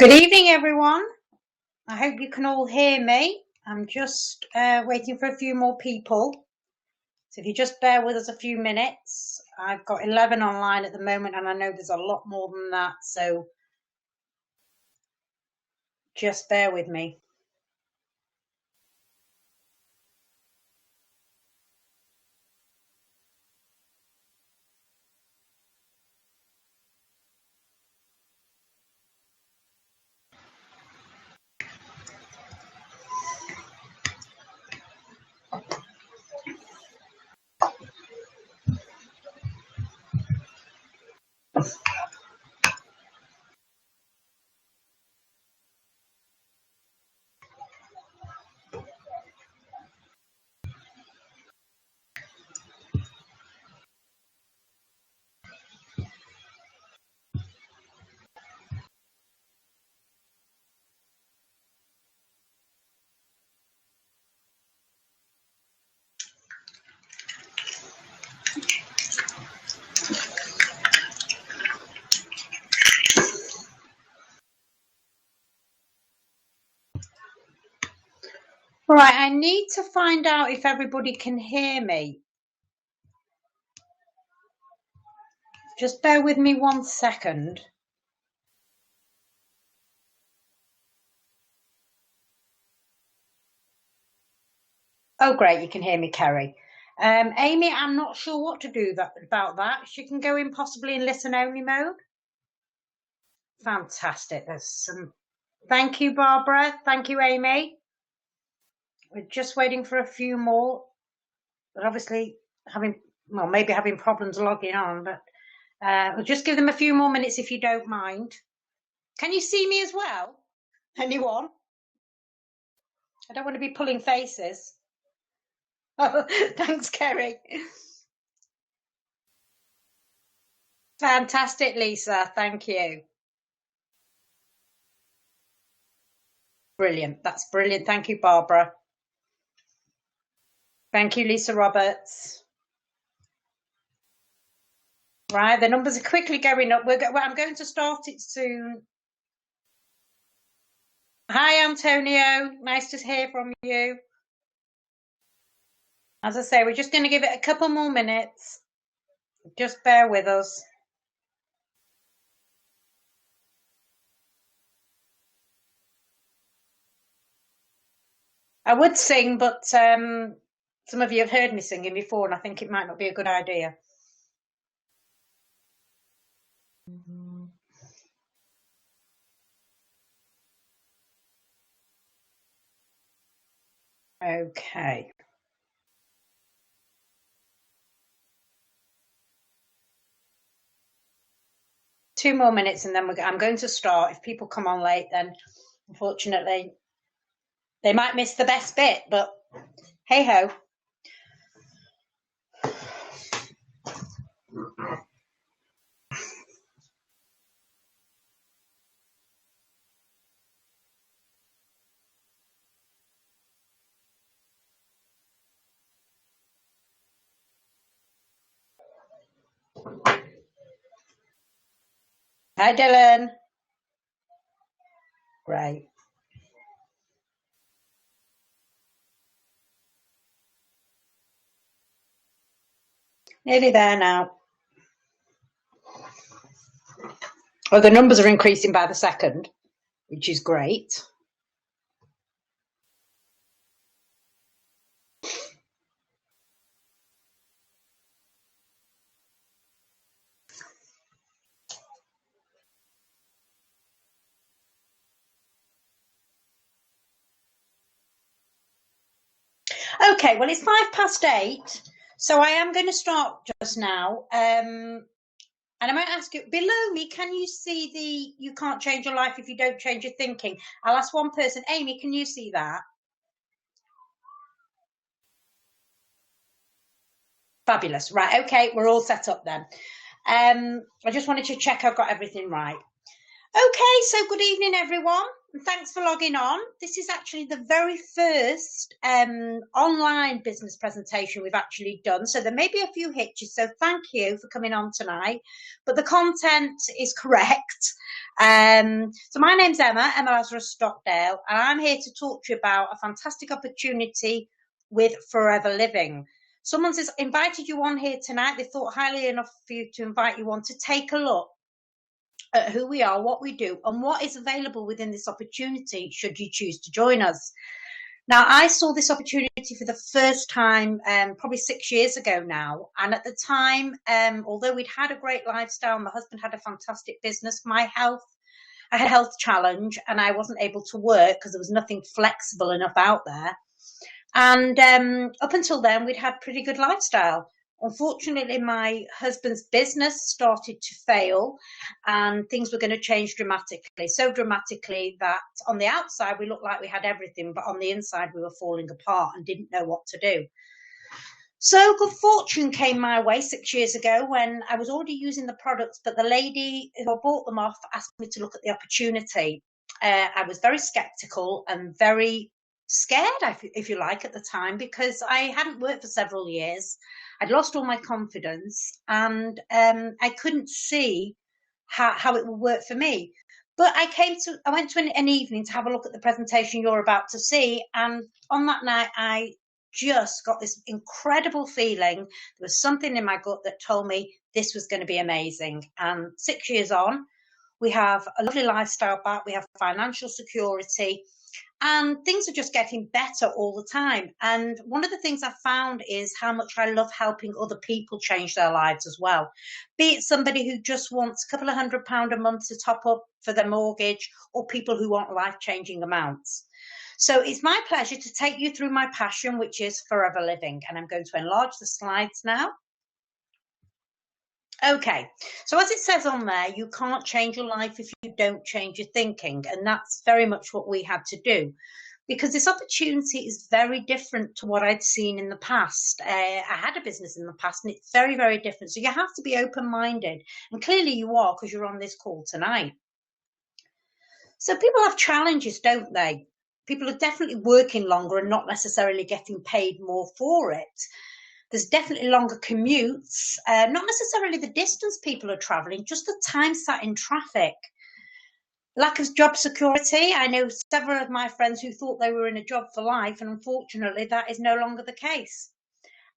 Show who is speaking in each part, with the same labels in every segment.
Speaker 1: Good evening, everyone. I hope you can all hear me. I'm just waiting for a few more people. So if you just bear with us a few minutes, I've got 11 online at the moment, and I know there's a lot more than that. So just bear with me. All right, I need to find out if everybody can hear me. Just bear with me 1 second. Oh, great, you can hear me, Kerry. Amy, I'm not sure what to do about that. She can go in possibly in listen-only mode. Fantastic. There's some. Thank you, Barbara. Thank you, Amy. We're just waiting for a few more. But obviously maybe having problems logging on, but we'll just give them a few more minutes if you don't mind. Can you see me as well? Anyone? I don't want to be pulling faces. Oh, thanks, Kerry. Fantastic, Lisa. Thank you. Brilliant. That's brilliant. Thank you, Barbara. Thank you, Lisa Roberts. Right, the numbers are quickly going up. I'm going to start it soon. Hi, Antonio. Nice to hear from you. As I say, we're just going to give it a couple more minutes. Just bear with us. I would sing, but some of you have heard me singing before, and I think it might not be a good idea. Okay. Two more minutes, and then I'm going to start. If people come on late, then unfortunately they might miss the best bit, but hey ho. Hi, Dylan. Great. Nearly there now. Oh, the numbers are increasing by the second, which is great. Okay, well, it's 8:05, so I am going to start just now. And I might ask you, below me, can you see you can't change your life if you don't change your thinking? I'll ask one person. Amy, can you see that? Fabulous. Right, okay, we're all set up then. I just wanted to check I've got everything right. Okay, so good evening, everyone. Thanks for logging on. This is actually the very first online business presentation we've actually done. So there may be a few hitches. So thank you for coming on tonight. But the content is correct. So my name's Emma Lazarus-Stockdale, and I'm here to talk to you about a fantastic opportunity with Forever Living. Someone's invited you on here tonight. They thought highly enough for you to invite you on to take a look at who we are, what we do, and what is available within this opportunity should you choose to join us. Now, I saw this opportunity for the first time probably 6 years ago now. And at the time, although we'd had a great lifestyle, my husband had a fantastic business, I had a health challenge and I wasn't able to work because there was nothing flexible enough out there. And up until then, we'd had pretty good lifestyle. Unfortunately, my husband's business started to fail and things were going to change dramatically. So dramatically that on the outside, we looked like we had everything, but on the inside, we were falling apart and didn't know what to do. So good fortune came my way 6 years ago when I was already using the products, but the lady who bought them off asked me to look at the opportunity. I was very skeptical and very scared, if you like, at the time, because I hadn't worked for several years. I'd lost all my confidence and I couldn't see how it would work for me. But I went to an evening to have a look at the presentation you're about to see. And on that night, I just got this incredible feeling. There was something in my gut that told me this was going to be amazing. And 6 years on, we have a lovely lifestyle back. We have financial security. And things are just getting better all the time. And one of the things I found is how much I love helping other people change their lives as well. Be it somebody who just wants a couple of £100 a month to top up for their mortgage, or people who want life-changing amounts. So it's my pleasure to take you through my passion, which is Forever Living. And I'm going to enlarge the slides now. Okay, so as it says on there, you can't change your life if you don't change your thinking. And that's very much what we had to do, because this opportunity is very different to what I'd seen in the past. I had a business in the past and it's very, very different. So you have to be open-minded. And clearly you are, because you're on this call tonight. So people have challenges, don't they? People are definitely working longer and not necessarily getting paid more for it. There's definitely longer commutes, not necessarily the distance people are travelling, just the time sat in traffic. Lack of job security. I know several of my friends who thought they were in a job for life, and unfortunately that is no longer the case.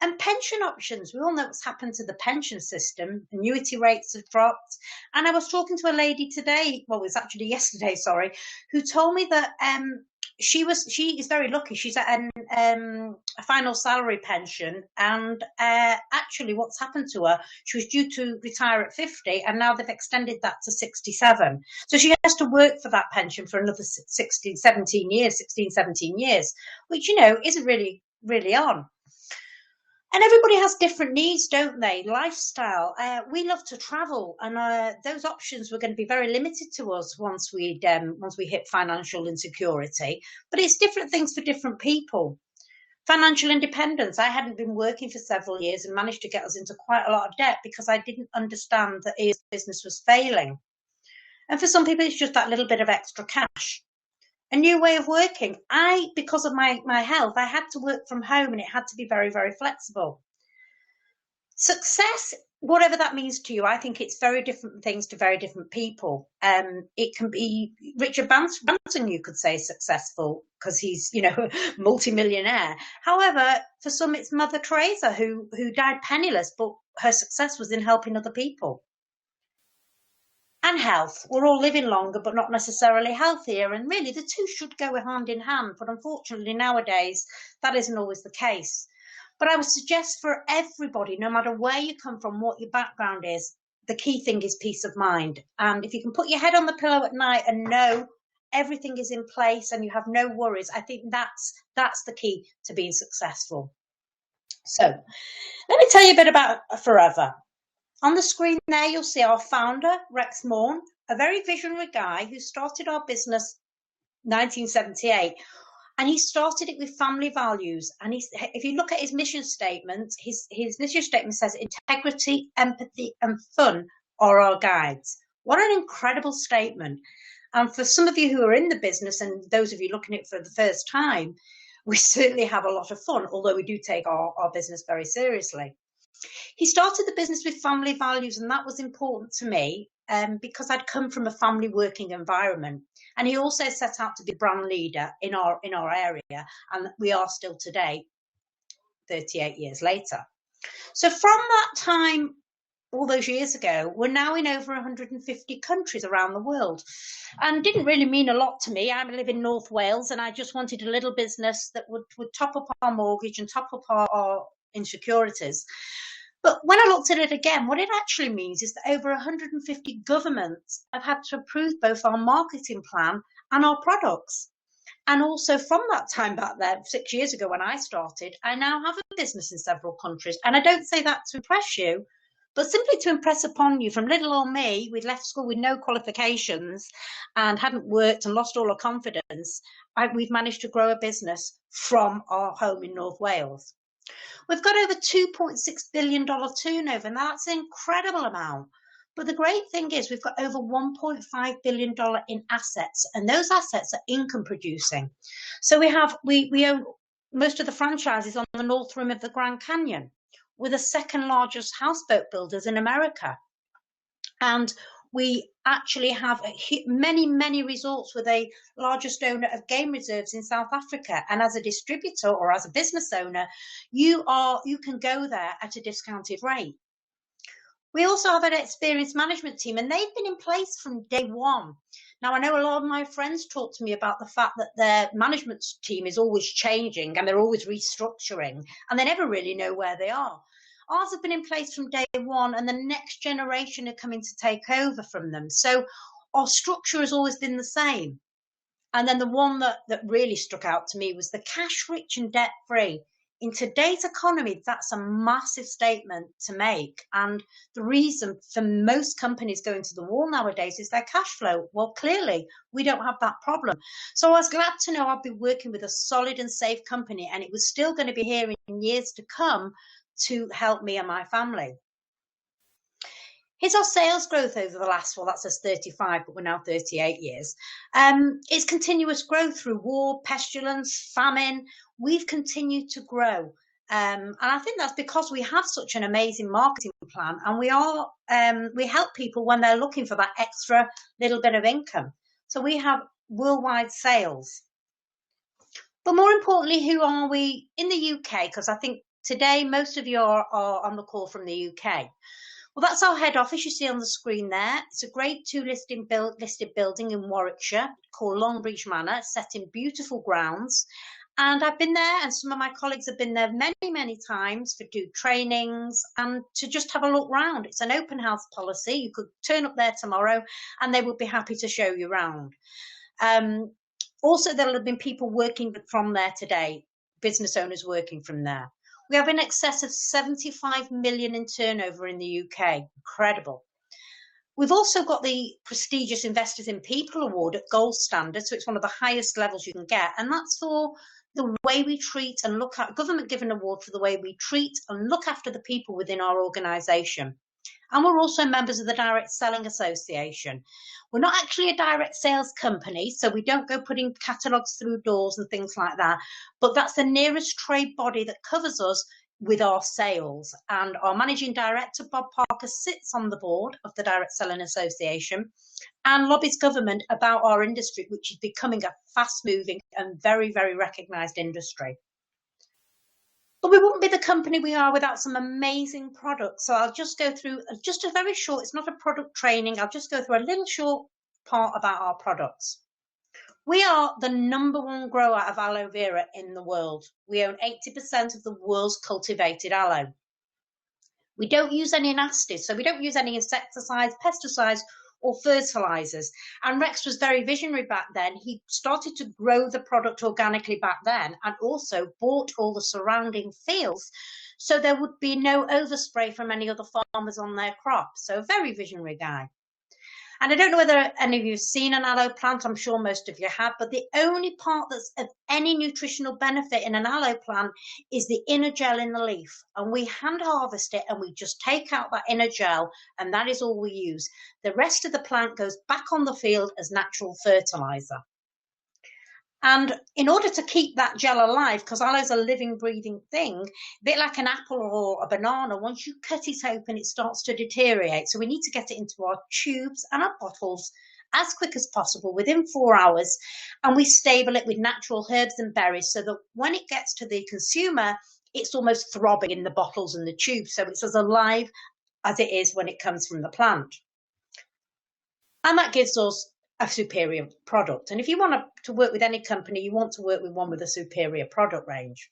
Speaker 1: And pension options. We all know what's happened to the pension system. Annuity rates have dropped. And I was talking to a lady today, well, it was actually yesterday, sorry, who told me that she is very lucky. She's at a final salary pension, and actually what's happened to her, she was due to retire at 50 and now they've extended that to 67. So she has to work for that pension for another 16, 17 years, which, isn't really on. And everybody has different needs, don't they? Lifestyle. We love to travel, and those options were going to be very limited to us once we hit financial insecurity. But it's different things for different people. Financial independence. I hadn't been working for several years and managed to get us into quite a lot of debt because I didn't understand that his business was failing. And for some people, it's just that little bit of extra cash. A new way of working. Because of my health, I had to work from home and it had to be very, very flexible. Success, whatever that means to you, I think it's very different things to very different people. It can be Richard Branson, you could say, successful because he's, multimillionaire. However, for some, it's Mother Teresa who died penniless, but her success was in helping other people. And health. We're all living longer, but not necessarily healthier. And really, the two should go hand in hand. But unfortunately, nowadays, that isn't always the case. But I would suggest for everybody, no matter where you come from, what your background is, the key thing is peace of mind. And if you can put your head on the pillow at night and know everything is in place and you have no worries, I think that's the key to being successful. So let me tell you a bit about Forever. On the screen there, you'll see our founder, Rex Morn, a very visionary guy who started our business 1978. And he started it with family values. And if you look at his mission statement, his mission statement says integrity, empathy, and fun are our guides. What an incredible statement. And for some of you who are in the business and those of you looking at it for the first time, we certainly have a lot of fun, although we do take our business very seriously. He started the business with family values, and that was important to me because I'd come from a family working environment. And he also set out to be brand leader in our area, and we are still today, 38 years later. So from that time, all those years ago, we're now in over 150 countries around the world, and didn't really mean a lot to me. I live in North Wales, and I just wanted a little business that would top up our mortgage and top up our insecurities. But when I looked at it again, what it actually means is that over 150 governments have had to approve both our marketing plan and our products. And also from that time back there, 6 years ago when I started, I now have a business in several countries. And I don't say that to impress you, but simply to impress upon you, from little old me, we'd left school with no qualifications and hadn't worked and lost all our confidence. We've managed to grow a business from our home in North Wales. We've got over $2.6 billion turnover, and that's an incredible amount. But the great thing is we've got over $1.5 billion in assets, and those assets are income producing. So we own most of the franchises on the North Rim of the Grand Canyon. We're the second largest houseboat builders in America. And we actually have many resorts. We're the largest owner of game reserves in South Africa. And as a distributor or as a business owner, you can go there at a discounted rate. We also have an experienced management team, and they've been in place from day one. Now, I know a lot of my friends talk to me about the fact that their management team is always changing and they're always restructuring, and they never really know where they are. Ours have been in place from day one, and the next generation are coming to take over from them. So our structure has always been the same. And then the one that really struck out to me was the cash rich and debt free. In today's economy, that's a massive statement to make. And the reason for most companies going to the wall nowadays is their cash flow. Well, clearly, we don't have that problem. So I was glad to know I'd be working with a solid and safe company, and it was still going to be here in years to come to help me and my family. Here's our sales growth over the last, well, that says 35, but we're now 38 years. It's continuous growth through war, pestilence, famine. We've continued to grow. And I think that's because we have such an amazing marketing plan, and we help people when they're looking for that extra little bit of income. So we have worldwide sales. But more importantly, who are we in the UK? Because I think today most of you are on the call from the UK. Well, that's our head office you see on the screen there. It's a Grade 2 listed building in Warwickshire called Longbridge Manor, set in beautiful grounds. And I've been there, and some of my colleagues have been there many times for do trainings and to just have a look round. It's an open house policy. You could turn up there tomorrow and they would be happy to show you around. Also, there'll have been people working from there today, business owners working from there. We have in excess of 75 million in turnover in the UK. Incredible. We've also got the prestigious Investors in People Award at Gold Standard, so it's one of the highest levels you can get, and that's for the way we treat and look at government-given award for the way we treat and look after the people within our organisation. And we're also members of the Direct Selling Association. We're not actually a direct sales company, so we don't go putting catalogues through doors and things like that. But that's the nearest trade body that covers us with our sales. And our managing director, Bob Parker, sits on the board of the Direct Selling Association and lobbies government about our industry, which is becoming a fast-moving and very recognised industry. But we wouldn't be the company we are without some amazing products. So I'll just go through just a very short, it's not a product training, I'll just go through a little short part about our products. We are the #1 grower of aloe vera in the world. We own 80% of the world's cultivated aloe. We don't use any nasties, so we don't use any insecticides, pesticides, or fertilizers. And Rex was very visionary back then. He started to grow the product organically back then and also bought all the surrounding fields so there would be no overspray from any other farmers on their crops. So a very visionary guy. And I don't know whether any of you have seen an aloe plant. I'm sure most of you have, but the only part that's of any nutritional benefit in an aloe plant is the inner gel in the leaf. And we hand harvest it and we just take out that inner gel, and that is all we use. The rest of the plant goes back on the field as natural fertilizer. And in order to keep that gel alive, because aloe is a living, breathing thing, a bit like an apple or a banana, once you cut it open, it starts to deteriorate. So we need to get it into our tubes and our bottles as quick as possible, within 4 hours. And we stable it with natural herbs and berries so that when it gets to the consumer, it's almost throbbing in the bottles and the tubes. So it's as alive as it is when it comes from the plant. And that gives us a superior product. And if you want to work with any company, you want to work with one with a superior product range.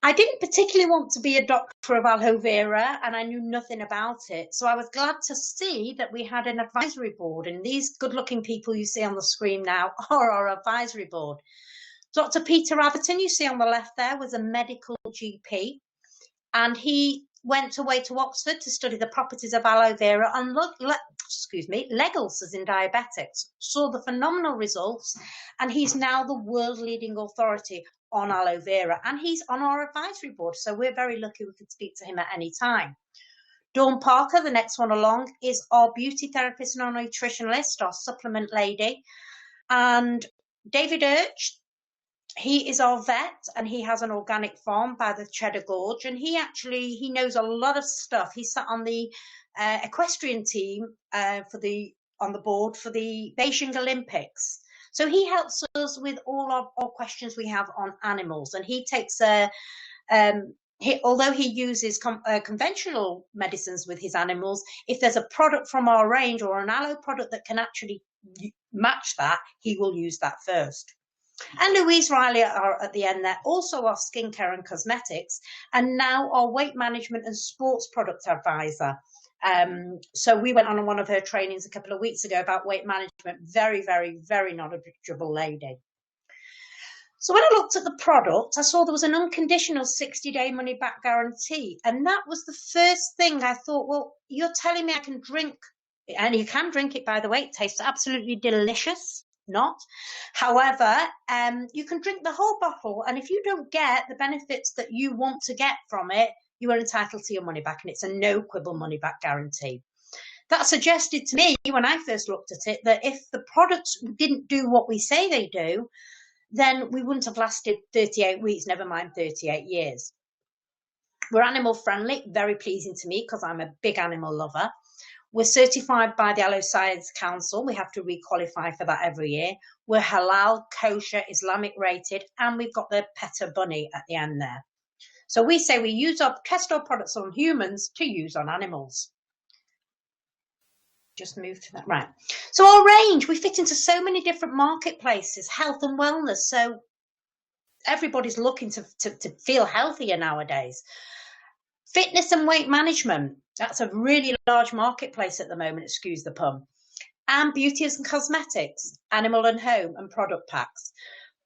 Speaker 1: I didn't particularly want to be a doctor of aloe vera, and I knew nothing about it. So I was glad to see that we had an advisory board, and these good-looking people you see on the screen now are our advisory board. Dr. Peter Atherton, you see on the left there, was a medical GP, and he went away to Oxford to study the properties of aloe vera and leg ulcers in diabetics, saw the phenomenal results, and he's now the world leading authority on aloe vera, and he's on our advisory board, so we're very lucky we could speak to him at any time. Dawn Parker, the next one along, is our beauty therapist and our nutritionalist, our supplement lady. And David Urch, he is our vet, and he has an organic farm by the Cheddar Gorge, and he knows a lot of stuff. He sat on the equestrian team on the board for the Beijing Olympics. So he helps us with all our questions we have on animals, and he takes although he uses conventional medicines with his animals, if there's a product from our range or an aloe product that can actually match that, he will use that first. And Louise Riley are at the end there, also our skincare and cosmetics, and now our weight management and sports product advisor. So we went on one of her trainings a couple of weeks ago about weight management. Very, very, very knowledgeable lady. So when I looked at the product, I saw there was an unconditional 60-day money-back guarantee. And that was the first thing I thought, well, you're telling me I can drink, and you can drink it, by the way. It tastes absolutely delicious. Not. However, you can drink the whole bottle, and if you don't get the benefits that you want to get from it, you are entitled to your money back, and it's a no quibble money back guarantee. That suggested to me when I first looked at it that if the products didn't do what we say they do, then we wouldn't have lasted 38 weeks, never mind 38 years. We're animal friendly, very pleasing to me because I'm a big animal lover. We're certified by the Aloe Science Council. We have to requalify for that every year. We're halal, kosher, Islamic rated, and we've got the PETA bunny at the end there. So we say we test our products on humans to use on animals. Just move to that. Right. So our range, we fit into so many different marketplaces, health and wellness. So everybody's looking to feel healthier nowadays. Fitness and weight management. That's a really large marketplace at the moment, excuse the pun. And beauty and cosmetics, animal and home, and product packs.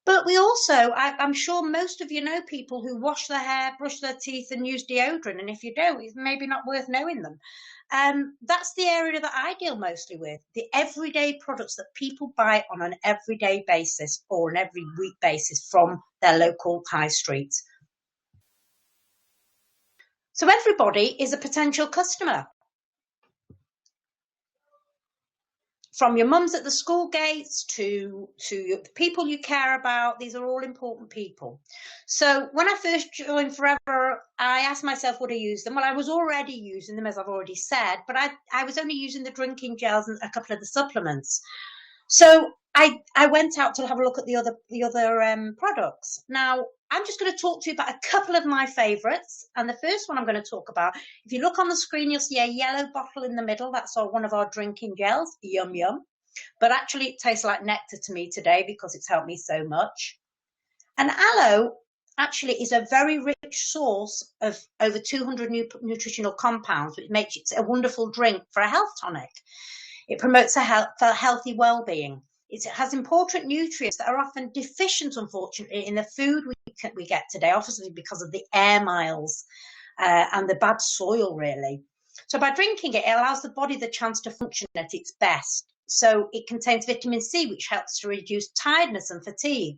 Speaker 1: But we also, I'm sure most of you know people who wash their hair, brush their teeth, and use deodorant. And if you don't, it's maybe not worth knowing them. That's the area that I deal mostly with, the everyday products that people buy on an everyday basis or an every week basis from their local high street. So everybody is a potential customer. From your mums at the school gates to the people you care about, these are all important people. So when I first joined Forever, I asked myself, would I use them? Well, I was already using them, as I've already said, but I was only using the drinking gels and a couple of the supplements. So I went out to have a look at the other products. Now, I'm just going to talk to you about a couple of my favourites. And the first one I'm going to talk about, if you look on the screen, you'll see a yellow bottle in the middle. That's one of our drinking gels. Yum, yum. But actually, it tastes like nectar to me today because it's helped me so much. And aloe actually is a very rich source of over 200 nutritional compounds, which makes it a wonderful drink for a health tonic. It promotes a healthy well-being. It has important nutrients that are often deficient, unfortunately, in the food we get today, obviously because of the air miles and the bad soil, really. So by drinking it, it allows the body the chance to function at its best. So it contains vitamin C, which helps to reduce tiredness and fatigue.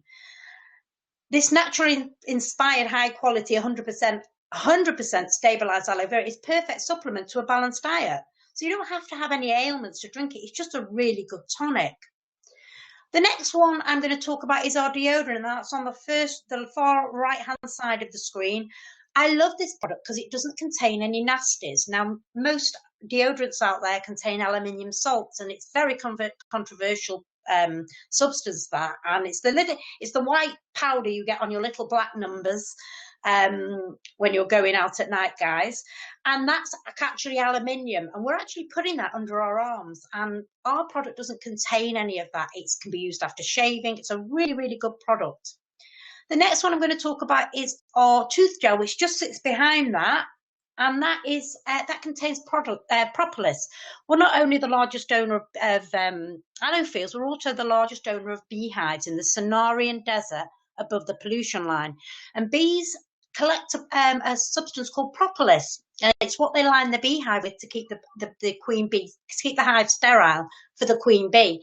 Speaker 1: This naturally inspired, high quality, 100% stabilized aloe vera is perfect supplement to a balanced diet. So you don't have to have any ailments to drink it. It's just a really good tonic. The next one I'm going to talk about is our deodorant, and that's on the far right-hand side of the screen. I love this product because it doesn't contain any nasties. Now, most deodorants out there contain aluminium salts, and it's very controversial substance, that, and it's the white powder you get on your little black numbers when you're going out at night, guys, and that's actually aluminium, and we're actually putting that under our arms, and our product doesn't contain any of that. It can be used after shaving. It's a really, really good product. The next one I'm going to talk about is our tooth gel, which just sits behind that, and that contains propolis. We're not only the largest donor of aloe fields, we're also the largest donor of beehives in the Sonarian Desert above the pollution line, and bees collect a substance called propolis, and it's what they line the beehive with to keep the queen bee, to keep the hive sterile for the queen bee,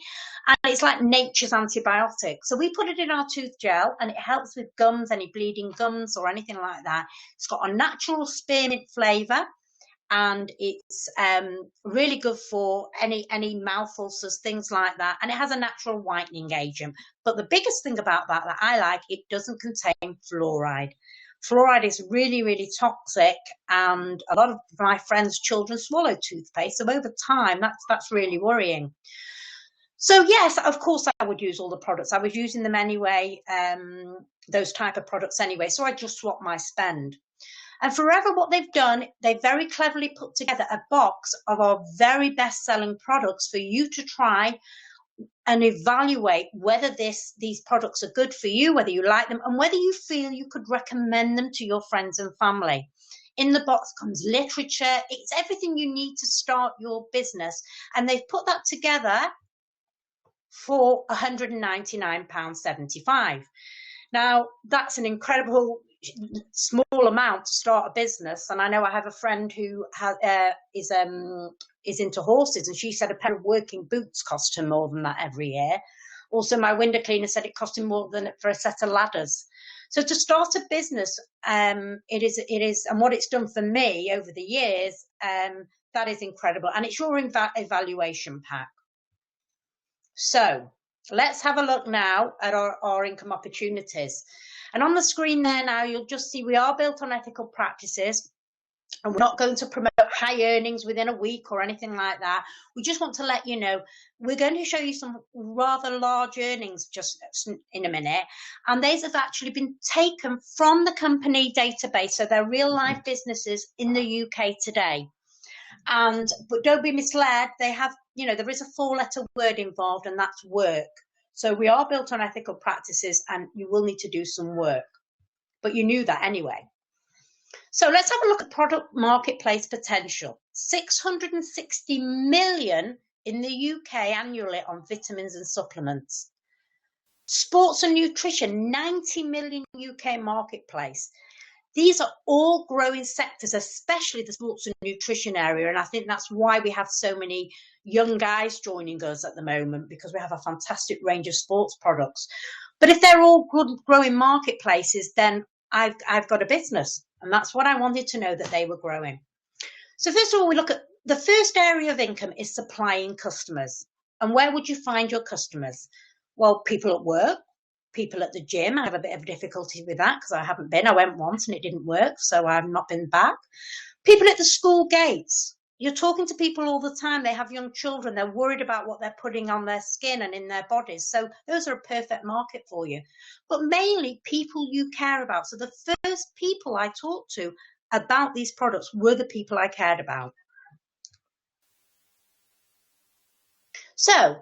Speaker 1: and it's like nature's antibiotic. So we put it in our tooth gel, and it helps with gums, any bleeding gums or anything like that. It's got a natural spearmint flavour, and it's really good for any mouth ulcers, things like that, and it has a natural whitening agent. But the biggest thing about that I like, it doesn't contain fluoride. Fluoride is really, really toxic, and a lot of my friends' children swallow toothpaste, so over time that's really worrying. So yes, of course I would use all the products. I was using them anyway, those type of products anyway, so I just swapped my spend. And Forever, what they've done, they very cleverly put together a box of our very best-selling products for you to try and evaluate whether these products are good for you, whether you like them, and whether you feel you could recommend them to your friends and family. In the box comes literature. It's everything you need to start your business. And they've put that together for £199.75. Now, that's an incredible small amount to start a business, and I know I have a friend who is into horses, and she said a pair of working boots cost her more than that every year. Also, my window cleaner said it cost him more than for a set of ladders. So to start a business, it is, and what it's done for me over the years, that is incredible, and it's your evaluation pack. So let's have a look now at our income opportunities. And on the screen there now, you'll just see we are built on ethical practices, and we're not going to promote high earnings within a week or anything like that. We just want to let you know, we're going to show you some rather large earnings just in a minute. And these have actually been taken from the company database. So they're real life businesses in the UK today. But don't be misled. They have, there is a 4-letter word involved, and that's work. So we are built on ethical practices, and you will need to do some work. But you knew that anyway. So let's have a look at product marketplace potential. 660 million in the UK annually on vitamins and supplements. Sports and nutrition, 90 million UK marketplace. These are all growing sectors, especially the sports and nutrition area. And I think that's why we have so many young guys joining us at the moment, because we have a fantastic range of sports products. But if they're all good growing marketplaces, then I've got a business. And that's what I wanted to know, that they were growing. So first of all, we look at the first area of income is supplying customers. And where would you find your customers? Well, people at work. People at the gym. I have a bit of difficulty with that because I haven't been. I went once and it didn't work, so I've not been back. People at the school gates. You're talking to people all the time. They have young children. They're worried about what they're putting on their skin and in their bodies. So those are a perfect market for you. But mainly people you care about. So the first people I talked to about these products were the people I cared about. So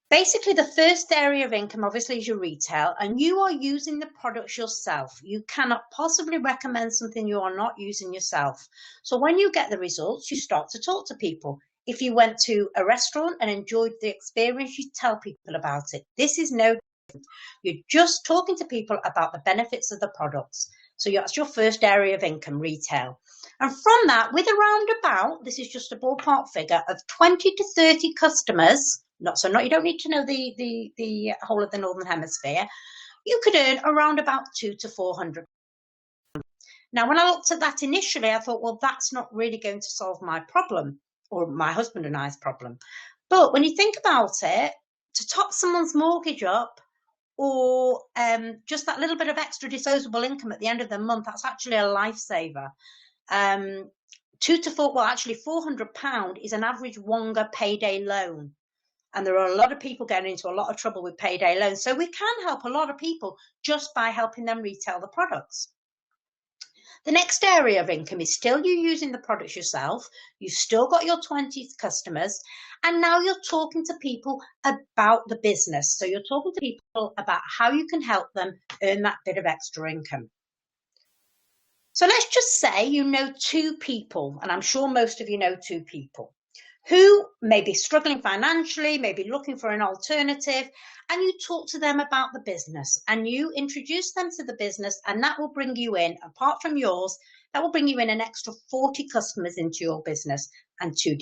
Speaker 1: basically, the first area of income, obviously, is your retail, and you are using the products yourself. You cannot possibly recommend something you are not using yourself. So when you get the results, you start to talk to people. If you went to a restaurant and enjoyed the experience, you tell people about it. This is no different. You're just talking to people about the benefits of the products. So that's your first area of income, retail. And from that, with around about, this is just a ballpark figure, of 20 to 30 customers, you don't need to know the whole of the Northern Hemisphere, you could earn around about 200 to 400. Now, when I looked at that initially, I thought, well, that's not really going to solve my problem, or my husband and I's problem. But when you think about it, to top someone's mortgage up, or just that little bit of extra disposable income at the end of the month, that's actually a lifesaver. £200 to £400 is an average Wonga payday loan. And there are a lot of people getting into a lot of trouble with payday loans. So we can help a lot of people just by helping them retail the products. The next area of income is still you using the products yourself. You've still got your 20 customers, and now you're talking to people about the business. So you're talking to people about how you can help them earn that bit of extra income. So let's just say you know 2 people, and I'm sure most of you know 2 people, who may be struggling financially, may be looking for an alternative, and you talk to them about the business and you introduce them to the business, and that will bring you in, apart from yours, that will bring you in an extra 40 customers into your business and 2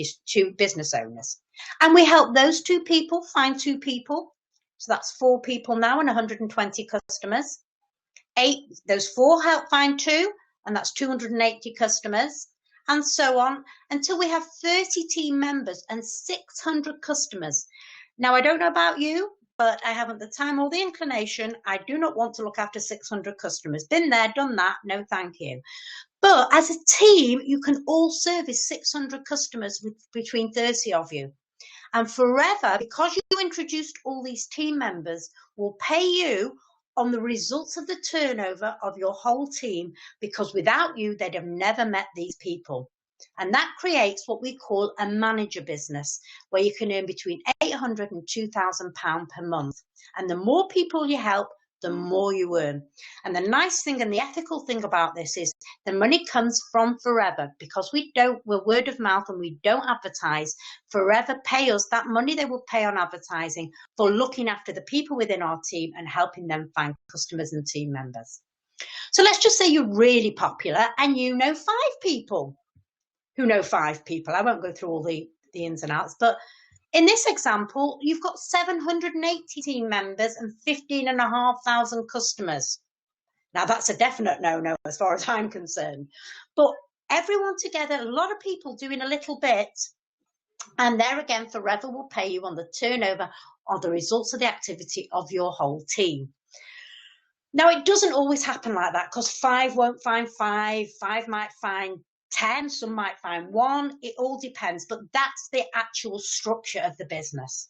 Speaker 1: business owners. And we help those 2 people find 2 people. So that's 4 people now and 120 customers. Those 4 help find 2, and that's 280 customers. And so on, until we have 30 team members and 600 customers. Now, I don't know about you, but I haven't the time or the inclination. I do not want to look after 600 customers. Been there, done that, no thank you. But as a team, you can all service 600 customers with between 30 of you. And forever, because you introduced all these team members, will pay you on the results of the turnover of your whole team, because without you, they'd have never met these people. And that creates what we call a manager business, where you can earn between £800 and £2,000 per month. And the more people you help, the more you earn. And the nice thing and the ethical thing about this is the money comes from Forever, because we're word of mouth and we don't advertise. Forever pay us that money they will pay on advertising for looking after the people within our team and helping them find customers and team members. So let's just say you're really popular and you know 5 people who know 5 people. I won't go through all the ins and outs, but in this example, you've got 780 team members and 15,500 customers. Now, that's a definite no-no as far as I'm concerned. But everyone together, a lot of people doing a little bit, and there again, Forever will pay you on the turnover or the results of the activity of your whole team. Now, it doesn't always happen like that, because 5 won't find 5, 5 might find 10, some might find 1. It all depends, but that's the actual structure of the business.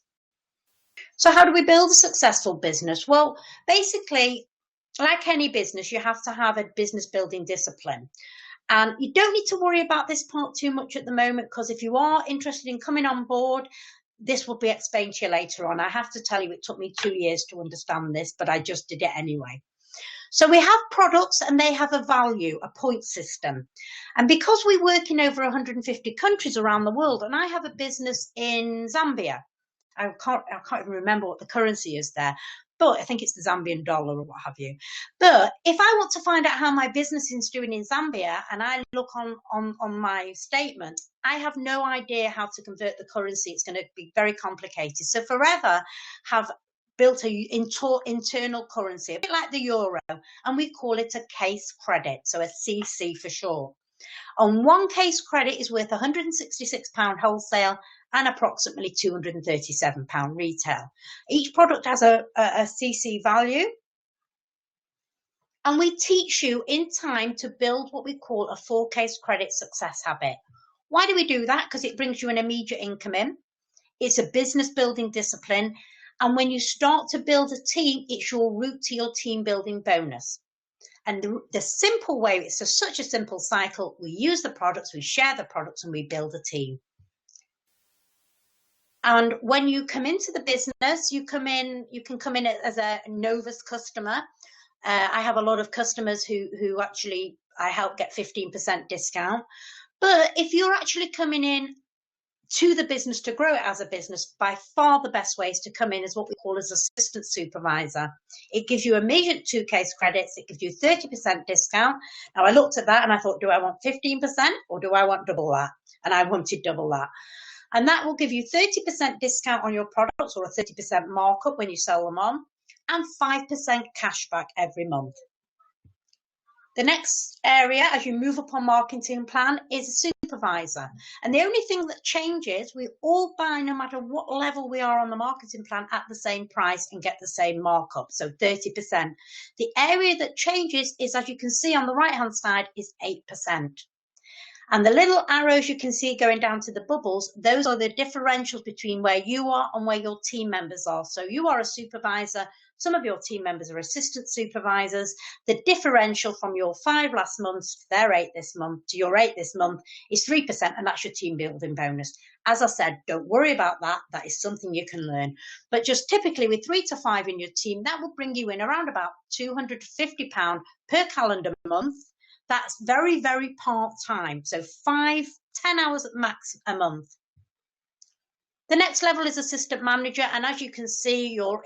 Speaker 1: So how do we build a successful business? Well, basically, like any business, you have to have a business building discipline. And you don't need to worry about this part too much at the moment, because if you are interested in coming on board, this will be explained to you later on. I have to tell you, it took me 2 years to understand this, but I just did it anyway. So we have products and they have a value, a point system. And because we work in over 150 countries around the world, and I have a business in Zambia, I can't even remember what the currency is there, but I think it's the Zambian dollar or what have you. But if I want to find out how my business is doing in Zambia and I look on my statement, I have no idea how to convert the currency. It's going to be very complicated. So Forever have built an internal currency, a bit like the euro, and we call it a case credit, so a CC for short. On 1 case credit is worth £166 wholesale and approximately £237 retail. Each product has a CC value, and we teach you in time to build what we call a 4 case credit success habit. Why do we do that? Because it brings you an immediate income in. It's a business building discipline. And when you start to build a team, it's your route to your team building bonus. And the simple way, it's such a simple cycle. We use the products, we share the products, and we build a team. And when you come into the business, you can come in as a novice customer. I have a lot of customers who actually I help get 15% discount. But if you're actually coming in to the business to grow it as a business, by far the best way is to come in as what we call as assistant supervisor. It gives you immediate 2K credits. It gives you 30% discount. Now I looked at that and I thought, do I want 15% or do I want double that? And I wanted double that. And that will give you 30% discount on your products, or a 30% markup when you sell them on, and 5% cash back every month. The next area, as you move up on marketing plan, is a supervisor. And the only thing that changes, we all buy, no matter what level we are on the marketing plan, at the same price and get the same markup, so 30%. The area that changes is, as you can see on the right-hand side, is 8%. And the little arrows you can see going down to the bubbles, those are the differentials between where you are and where your team members are. So you are a supervisor. Some of your team members are assistant supervisors. The differential from your 5 last month to their 8 this month to your 8 this month is 3%, and that's your team building bonus. As I said, don't worry about that. That is something you can learn. But just typically with 3 to 5 in your team, that will bring you in around about £250 per calendar month. That's very, very part-time. So 5, 10 hours at max a month. The next level is assistant manager. And as you can see, your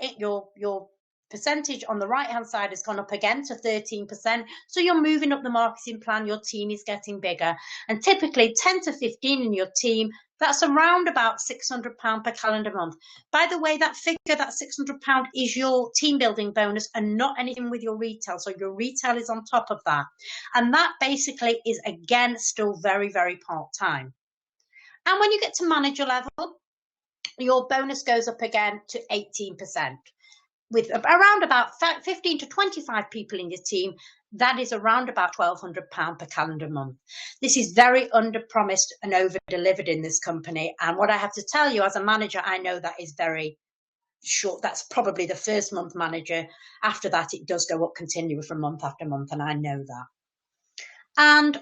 Speaker 1: percentage on the right-hand side has gone up again to 13%. So you're moving up the marketing plan. Your team is getting bigger. And typically 10 to 15 in your team, that's around about £600 per calendar month. By the way, that figure, that £600 is your team building bonus and not anything with your retail. So your retail is on top of that. And that basically is, again, still very, very part-time. And when you get to manager level, your bonus goes up again to 18%. With around about 15 to 25 people in your team, that is around about £1,200 per calendar month. This is very under-promised and over-delivered in this company. And what I have to tell you as a manager, I know that is very short. That's probably the first month manager. After that, it does go up continually from month after month, and I know that. And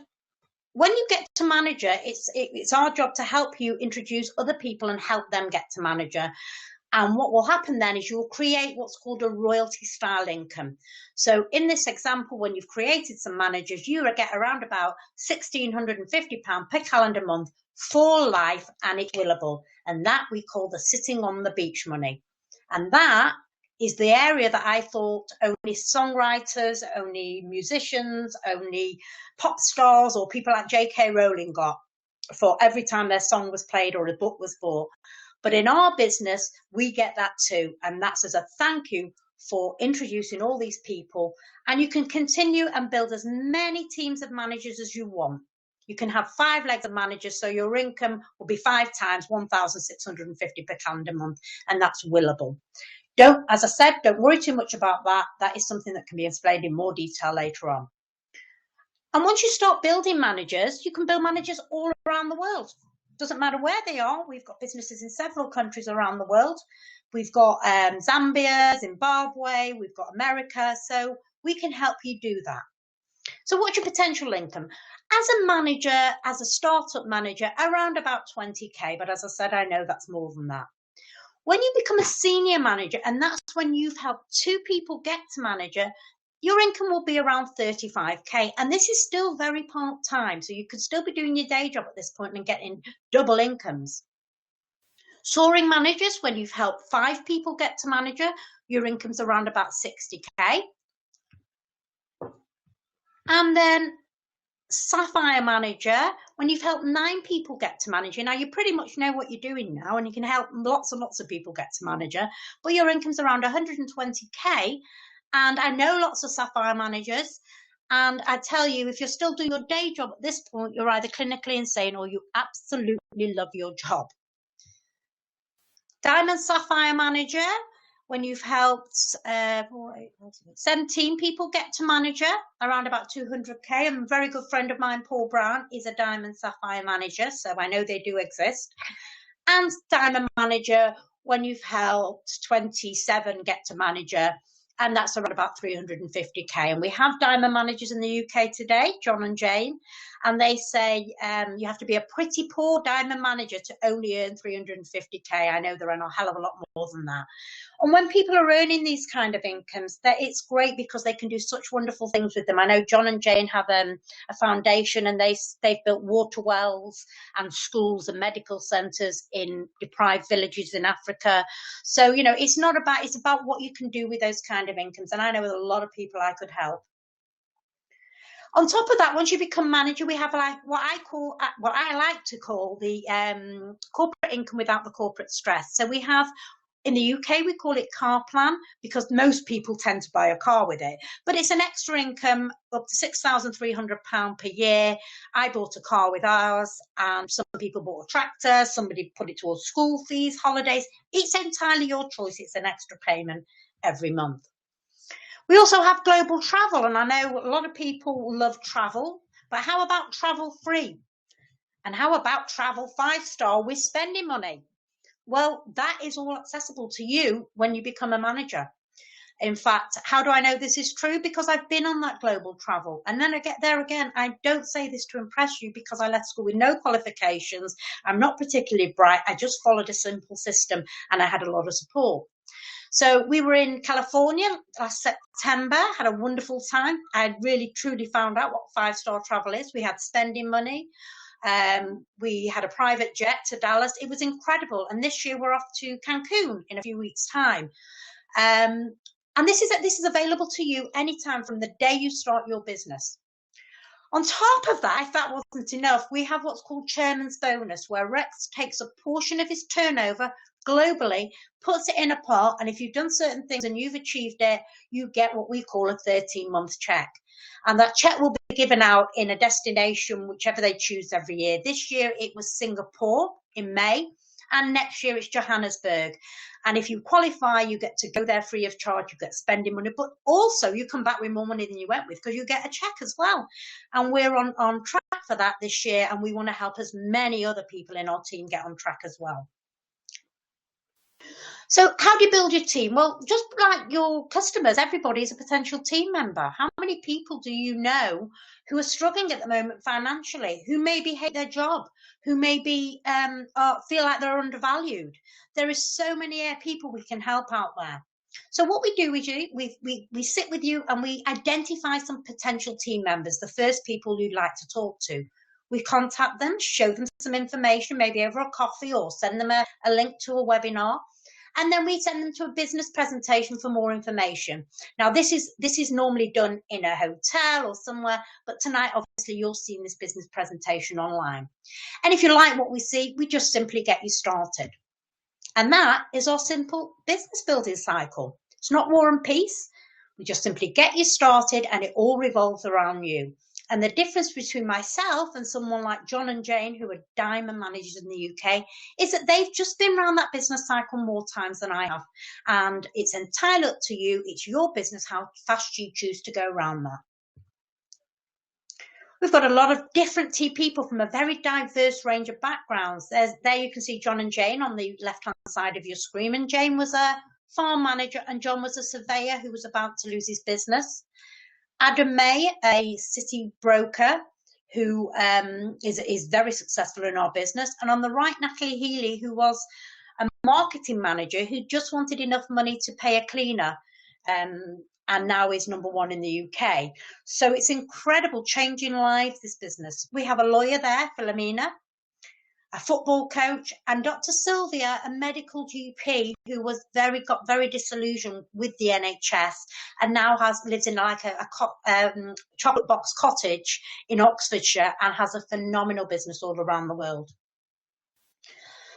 Speaker 1: when you get to manager, it's our job to help you introduce other people and help them get to manager. And what will happen then is you'll create what's called a royalty style income. So in this example, when you've created some managers, you will get around about £1,650 per calendar month for life, and it's willable. And that we call the sitting on the beach money. And that is the area that I thought only songwriters, only musicians, only pop stars or people like J.K. Rowling got for every time their song was played or a book was bought. But in our business, we get that too. And that's as a thank you for introducing all these people. And you can continue and build as many teams of managers as you want. You can have 5 legs of managers, so your income will be 5 times £1,650 per calendar month, and that's willable. As I said, don't worry too much about that. That is something that can be explained in more detail later on. And once you start building managers, you can build managers all around the world. Doesn't matter where they are. We've got businesses in several countries around the world. We've got Zambia, Zimbabwe, we've got America. So we can help you do that. So what's your potential income? As a manager, as a startup manager, around about 20K. But as I said, I know that's more than that. When you become a senior manager, and that's when you've helped 2 people get to manager, your income will be around 35K. And this is still very part-time. So you could still be doing your day job at this point and getting double incomes. Soaring managers, when you've helped 5 people get to manager, your income's around about 60K. And then sapphire manager, when you've helped 9 people get to manager. Now you pretty much know what you're doing now, and you can help lots and lots of people get to manager, but your income's around 120K. And I know lots of sapphire managers, and I tell you, if you're still doing your day job at this point, you're either clinically insane or you absolutely love your job. Diamond sapphire manager, when you've helped 17 people get to manager, around about 200K. And a very good friend of mine, Paul Brown, is a diamond sapphire manager, so I know they do exist. And diamond manager, when you've helped 27 get to manager, And that's around about 350k. And we have diamond managers in the UK today, John and Jane, and they say you have to be a pretty poor diamond manager to only earn 350k. I know there are a hell of a lot more than that. And when people are earning these kind of incomes, that it's great because they can do such wonderful things with them. I know John and Jane have a foundation, and they've built water wells and schools and medical centres in deprived villages in Africa. So, you know, it's about what you can do with those kind of incomes. And I know with a lot of people I could help. On top of that, once you become manager, we have like what I like to call the corporate income without the corporate stress. So we have, in the UK, we call it car plan because most people tend to buy a car with it. But it's an extra income up to £6,300 per year. I bought a car with ours, and some people bought a tractor, somebody put it towards school fees, holidays. It's entirely your choice. It's an extra payment every month. We also have global travel, and I know a lot of people love travel, but how about travel free? And how about travel 5-star with spending money? Well, that is all accessible to you when you become a manager. In fact, how do I know this is true? Because I've been on that global travel. And then I get there again. I don't say this to impress you because I left school with no qualifications. I'm not particularly bright. I just followed a simple system and I had a lot of support. So we were in California last September, had a wonderful time. I really, truly found out what 5-star travel is. We had spending money. We had a private jet to Dallas. It was incredible. And this year we're off to Cancun in a few weeks' time. And this is available to you anytime from the day you start your business. On top of that, if that wasn't enough, we have what's called Chairman's Bonus, where Rex takes a portion of his turnover globally, puts it in a pot, and if you've done certain things and you've achieved it, you get what we call a 13-month check. And that check will be given out in a destination, whichever they choose every year. This year it was Singapore in May, and next year it's Johannesburg. And if you qualify, you get to go there free of charge, you get spending money, but also you come back with more money than you went with because you get a check as well. And we're on track for that this year, and we want to help as many other people in our team get on track as well. So how do you build your team? Well, just like your customers, everybody is a potential team member. How many people do you know who are struggling at the moment financially, who maybe hate their job, who maybe feel like they're undervalued? There is so many people we can help out there. So what we do, we sit with you and we identify some potential team members, the first people you'd like to talk to. We contact them, show them some information, maybe over a coffee, or send them a link to a webinar. And then we send them to a business presentation for more information. Now, this is normally done in a hotel or somewhere, but tonight, obviously, you're seeing this business presentation online. And if you like what we see, we just simply get you started. And that is our simple business building cycle. It's not war and peace. We just simply get you started, and it all revolves around you. And the difference between myself and someone like John and Jane, who are diamond managers in the UK, is that they've just been around that business cycle more times than I have. And it's entirely up to you. It's your business how fast you choose to go around that. We've got a lot of different people from a very diverse range of backgrounds. There you can see John and Jane on the left-hand side of your screen. And Jane was a farm manager and John was a surveyor who was about to lose his business. Adam May, a city broker who is very successful in our business. And on the right, Natalie Healy, who was a marketing manager who just wanted enough money to pay a cleaner and now is #1 in the UK. So it's incredible, changing lives, this business. We have a lawyer there, Philomena, a football coach, and Dr. Sylvia, a medical GP who was got very disillusioned with the NHS and now lives in like a chocolate box cottage in Oxfordshire and has a phenomenal business all around the world.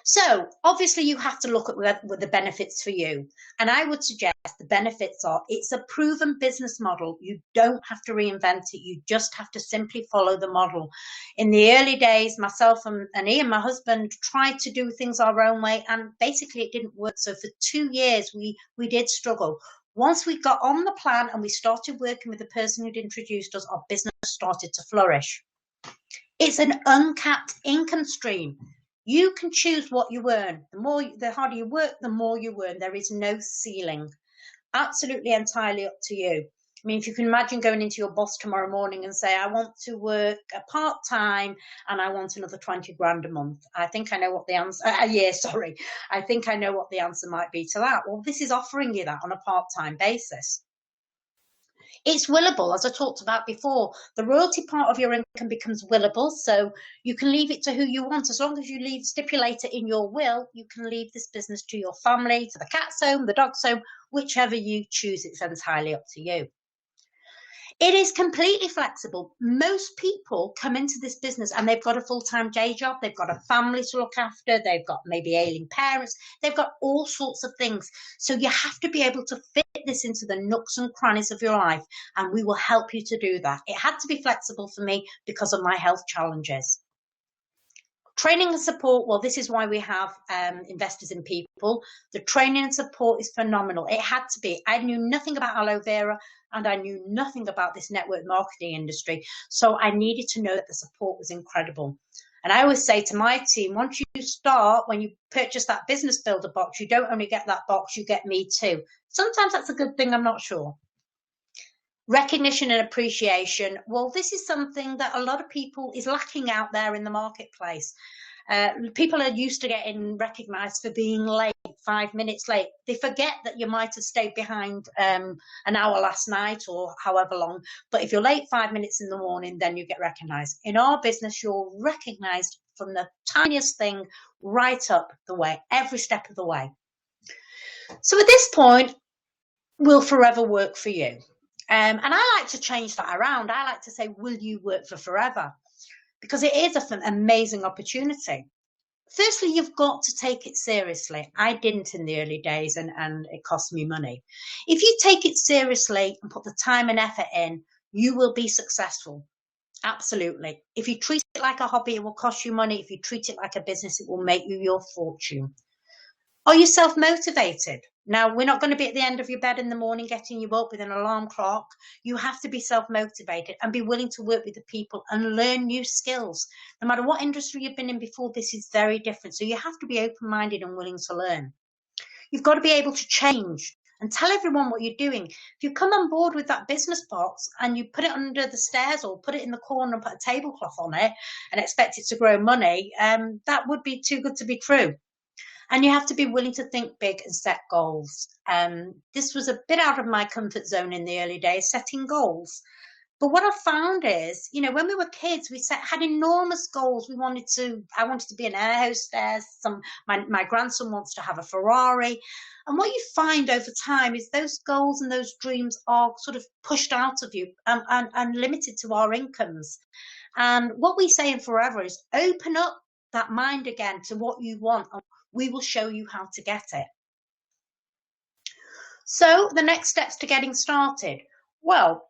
Speaker 1: So obviously you have to look at the benefits for you. And I would suggest the benefits are, it's a proven business model. You don't have to reinvent it. You just have to simply follow the model. In the early days, myself and Ian, my husband, tried to do things our own way, and basically it didn't work. So for 2 years, we did struggle. Once we got on the plan and we started working with the person who'd introduced us, our business started to flourish. It's an uncapped income stream. You can choose what you earn. The harder you work, the more you earn. There is no ceiling. Absolutely entirely up to you. I mean, if you can imagine going into your boss tomorrow morning and say, I want to work a part-time and I want another 20 grand a month. I think I know what the answer, a year, sorry. I think I know what the answer might be to that. Well, this is offering you that on a part-time basis. It's willable, as I talked about before. The royalty part of your income becomes willable, so you can leave it to who you want. As long as you stipulate it in your will, you can leave this business to your family, to the cat's home, the dog's home, whichever you choose. It's entirely up to you. It is completely flexible. Most people come into this business and they've got a full-time day job, they've got a family to look after, they've got maybe ailing parents, they've got all sorts of things. So you have to be able to fit this into the nooks and crannies of your life, and we will help you to do that. It had to be flexible for me because of my health challenges. Training and support, well, this is why we have investors in people. The training and support is phenomenal. It had to be. I knew nothing about aloe vera and I knew nothing about this network marketing industry. So I needed to know that the support was incredible. And I always say to my team, once you start, when you purchase that business builder box, you don't only get that box, you get me too. Sometimes that's a good thing, I'm not sure. Recognition and appreciation. Well, this is something that a lot of people is lacking out there in the marketplace. People are used to getting recognized for being late, 5 minutes late. They forget that you might have stayed behind an hour last night or however long. But if you're late 5 minutes in the morning, then you get recognized. In our business, you're recognized from the tiniest thing right up the way, every step of the way. So at this point, we'll forever work for you. And I like to change that around. I like to say, will you work for forever? Because it is an amazing opportunity. Firstly, you've got to take it seriously. I didn't in the early days, and it cost me money. If you take it seriously and put the time and effort in, you will be successful. Absolutely. If you treat it like a hobby, it will cost you money. If you treat it like a business, it will make you your fortune. Are you self-motivated? Now, we're not going to be at the end of your bed in the morning getting you up with an alarm clock. You have to be self-motivated and be willing to work with the people and learn new skills. No matter what industry you've been in before, this is very different. So you have to be open-minded and willing to learn. You've got to be able to change and tell everyone what you're doing. If you come on board with that business box and you put it under the stairs or put it in the corner and put a tablecloth on it and expect it to grow money, that would be too good to be true. And you have to be willing to think big and set goals. This was a bit out of my comfort zone in the early days, setting goals. But what I found is, when we were kids, we had enormous goals. I wanted to be an air hostess. My grandson wants to have a Ferrari. And what you find over time is those goals and those dreams are sort of pushed out of you and limited to our incomes. And what we say in Forever is open up that mind again to what you want. We will show you how to get it. So the next steps to getting started. Well,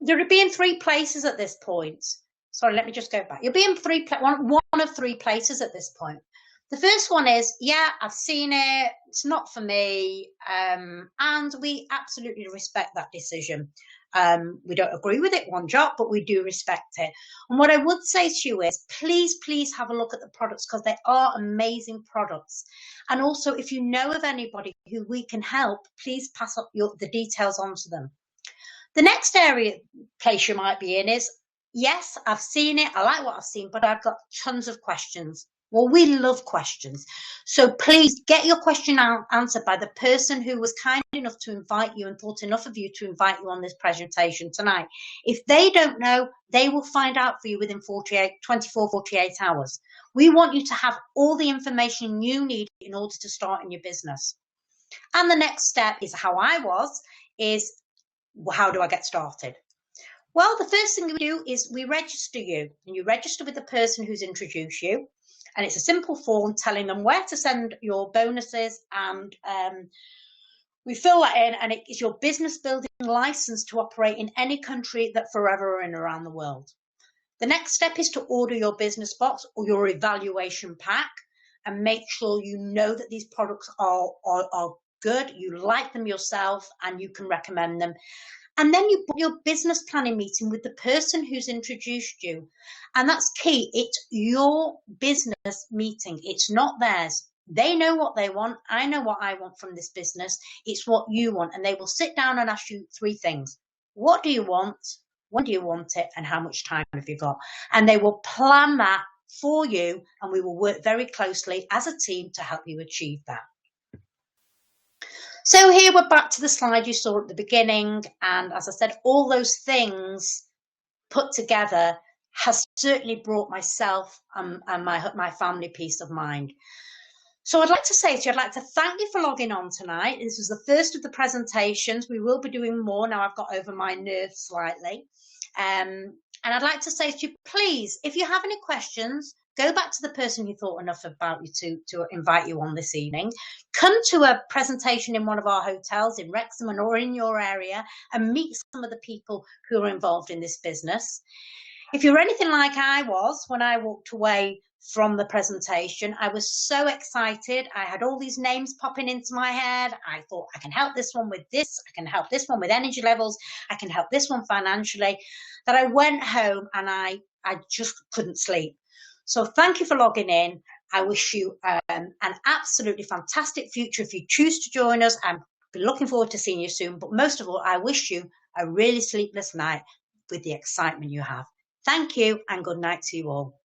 Speaker 1: you'll be in 3 places at this point. Sorry, let me just go back. You'll be in one of 3 places at this point. The first one is, yeah, I've seen it. It's not for me. And we absolutely respect that decision. We don't agree with it one jot, but we do respect it. And what I would say to you is, please have a look at the products place they are amazing products. And also, if you know of anybody who we can help, please pass up the details on to them. The next place you might be in is, yes, I've seen it. I like what I've seen, but I've got tons of questions. Well, we love questions. So please get your question answered by the person who was kind enough to invite you and thought enough of you to invite you on this presentation tonight. If they don't know, they will find out for you within 24, 48 hours. We want you to have all the information you need in order to start in your business. And the next step is how do I get started? Well, the first thing we do is we register you, and you register with the person who's introduced you. And it's a simple form telling them where to send your bonuses, and we fill that in, and it is your business building license to operate in any country that Forever are in around the world. The next step is to order your business box or your evaluation pack and make sure you know that these products are good, you like them yourself, and you can recommend them. And then you book your business planning meeting with the person who's introduced you. And that's key. It's your business meeting. It's not theirs. They know what they want. I know what I want from this business. It's what you want. And they will sit down and ask you three things. What do you want? When do you want it? And how much time have you got? And they will plan that for you. And we will work very closely as a team to help you achieve that. So here we're back to the slide you saw at the beginning. And as I said, all those things put together has certainly brought myself and my family peace of mind. So I'd like to say to you, I'd like to thank you for logging on tonight. This was the first of the presentations. We will be doing more now. I've got over my nerves slightly. And I'd like to say to you, please, if you have any questions, go back to the person who thought enough about you to invite you on this evening. Come to a presentation in one of our hotels in Wrexham or in your area and meet some of the people who are involved in this business. If you're anything like I was when I walked away from the presentation, I was so excited. I had all these names popping into my head. I thought, I can help this one with this. I can help this one with energy levels. I can help this one financially. That I went home and I just couldn't sleep. So thank you for logging in. I wish you an absolutely fantastic future if you choose to join us. I'm looking forward to seeing you soon. But most of all, I wish you a really sleepless night with the excitement you have. Thank you and good night to you all.